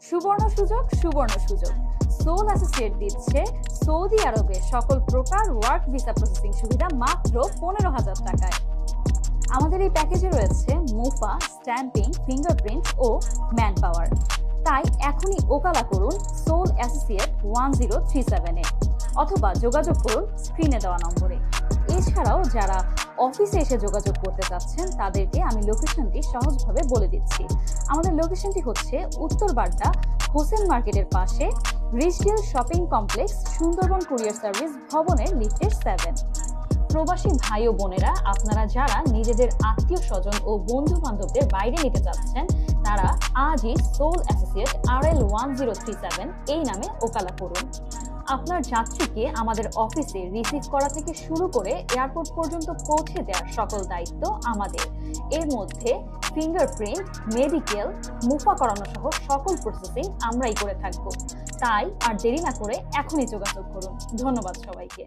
সুবর্ণ সুযোগ। Soul associate দিচ্ছে সৌদি আরবে সকল প্রকার ওয়ার্ক ভিসা প্রসেসিং সুবিধা মাত্র 15,000 টাকায়। আমাদের এই প্যাকেজে রয়েছে মুফা, স্ট্যাম্পিং, ফিঙ্গারপ্রিন্ট ও ম্যান পাওয়ার। তাই এখনই ওকালা করুন সোল অ্যাসোসিয়েট 1037-এ অথবা যোগাযোগ করুন স্ক্রিনে দেওয়া নম্বরে। এছাড়াও যারা অফিসে এসে যোগাযোগ করতে চাচ্ছেন তাদেরকে আমি লোকেশনটি সহজভাবে বলে দিচ্ছি। আমাদের লোকেশনটি হচ্ছে উত্তর বাড্ডা হোসেন মার্কেটের পাশে Ridgedale shopping complex, Sundarban courier service ভবনের লিফটের 7। প্রবাসী ভাই ও বোনেরা, আপনারা যারা নিজেদের আত্মীয় স্বজন ও বন্ধু বান্ধবদের বাইরে নিতে চাচ্ছেন তারা আজই সোল অ্যাসোসিয়েট RL 1037 এই নামে ওকালা করুন। আপনার যাত্রীকে আমাদের অফিসে রিসিভ করা থেকে শুরু করে এয়ারপোর্ট পর্যন্ত পৌঁছে দেওয়ার সকল দায়িত্ব আমাদের। এর মধ্যে ফিঙ্গারপ্রিন্ট, মেডিকেল, মুফা করানো সহ সকল প্রসেসিং আমরাই করে থাকবো। তাই আর দেরি না করে এখনই যোগাযোগ করুন। ধন্যবাদ সবাইকে।